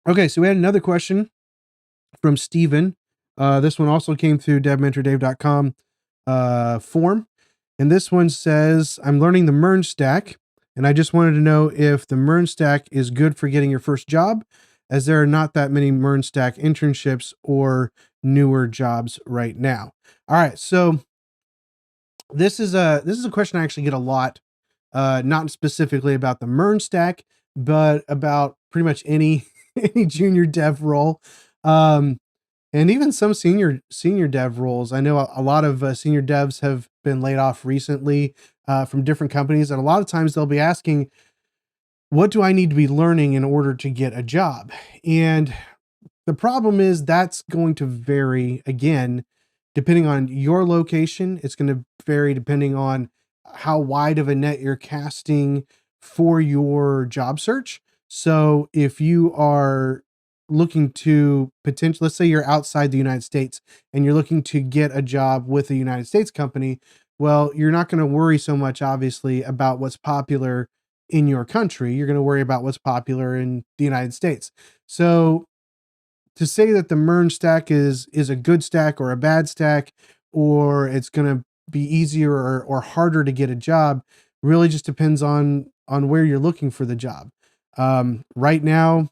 Okay, so we had another question from Steven. This one also came through devmentor.dave.com form. And this one says, I'm learning the Mern stack, and I just wanted to know if the Mern stack is good for getting your first job, as there are not that many Mern stack internships or newer jobs right now. All right, so this is a question I actually get a lot, not specifically about the Mern stack, but about pretty much any any junior dev role. And even some senior dev roles. I know a lot of senior devs have been laid off recently from different companies, and a lot of times they'll be asking, "What do I need to be learning in order to get a job?" And the problem is that's going to vary again, depending on your location. It's going to vary depending on how wide of a net you're casting for your job search. So if you are looking to potentially, let's say you're outside the United States and you're looking to get a job with a United States company, well, you're not going to worry so much, obviously, about what's popular in your country. You're going to worry about what's popular in the United States. So to say that the Mern stack is a good stack or a bad stack, or it's going to be easier or harder to get a job, really just depends on where you're looking for the job. Right now,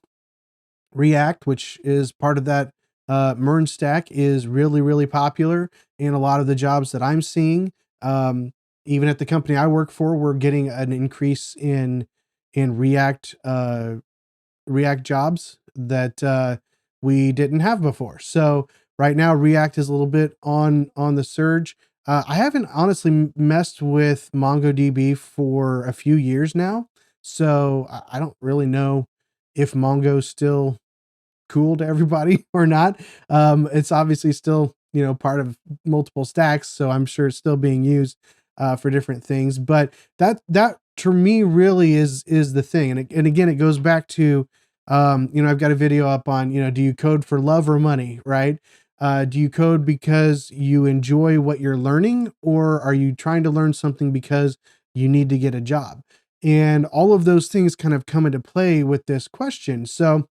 React, which is part of that Mern stack, is really popular in a lot of the jobs that I'm seeing. Even at the company I work for, we're getting an increase in React jobs that we didn't have before. So right now, React is a little bit on the surge. I haven't honestly messed with MongoDB for a few years now, so I don't really know if Mongo's still cool to everybody or not. It's obviously still, part of multiple stacks, so I'm sure it's still being used for different things. But that to me really is the thing. And again, it goes back to, I've got a video up on, do you code for love or money, right? Do you code because you enjoy what you're learning, or are you trying to learn something because you need to get a job? And all of those things kind of come into play with this question. So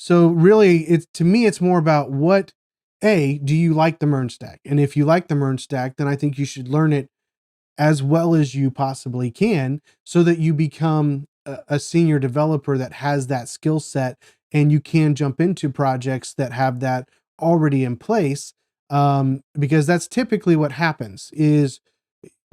really, to me, it's more about do you like the Mern stack? And if you like the Mern stack, then I think you should learn it as well as you possibly can, so that you become a senior developer that has that skill set, and you can jump into projects that have that already in place. Because that's typically what happens is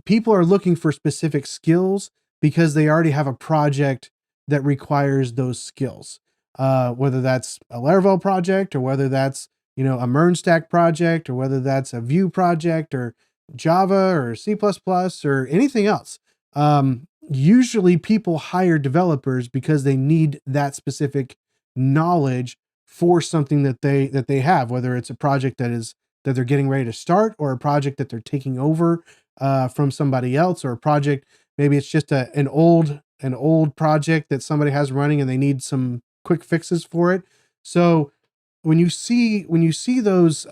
people are looking for specific skills because they already have a project that requires those skills. Whether that's a Laravel project, or whether that's, a Mern stack project, or whether that's a Vue project, or Java or C++ or anything else. Usually people hire developers because they need that specific knowledge for something that they have, whether it's a project that they're getting ready to start, or a project that they're taking over from somebody else, or a project, maybe it's just an old project that somebody has running and they need some quick fixes for it. So when you see those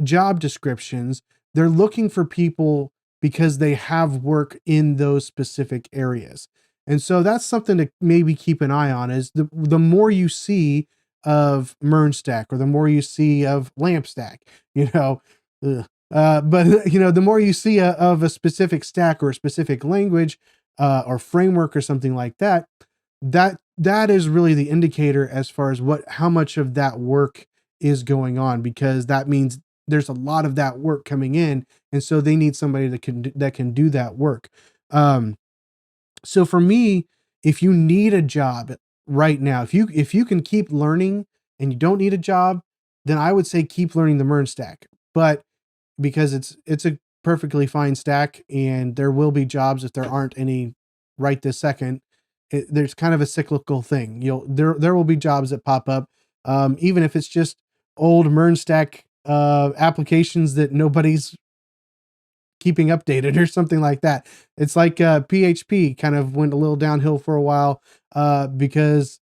job descriptions, they're looking for people because they have work in those specific areas. And so that's something to maybe keep an eye on, is the more you see of Mern stack, or the more you see of Lamp stack, but the more you see of a specific stack or a specific language or framework or something like that, that is really the indicator as far as how much of that work is going on, because that means there's a lot of that work coming in, and so they need somebody that can do that work. So for me, if you need a job right now, if you can keep learning and you don't need a job, then I would say keep learning the Mern stack. But because it's a perfectly fine stack, and there will be jobs if there aren't any right this second. There's kind of a cyclical thing. There will be jobs that pop up, even if it's just old Mern stack applications that nobody's keeping updated or something like that. It's like PHP kind of went a little downhill for a while because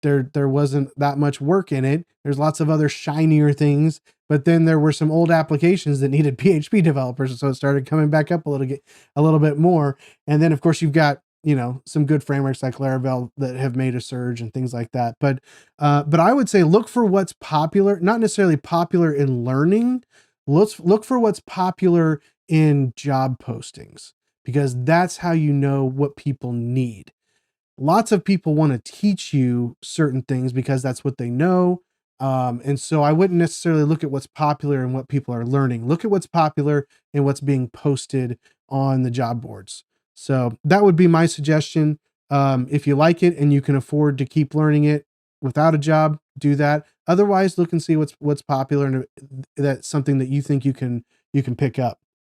there wasn't that much work in it. There's lots of other shinier things, but then there were some old applications that needed PHP developers, so it started coming back up a little bit more. And then of course you've got some good frameworks like Laravel that have made a surge and things like that. But I would say look for what's popular, not necessarily popular in learning. Let's look for what's popular in job postings, because that's how you know what people need. Lots of people want to teach you certain things because that's what they know. And so I wouldn't necessarily look at what's popular and what people are learning. Look at what's popular and what's being posted on the job boards. So that would be my suggestion. If you like it and you can afford to keep learning it without a job, do that. Otherwise, look and see what's popular, and that's something that you think you can pick up.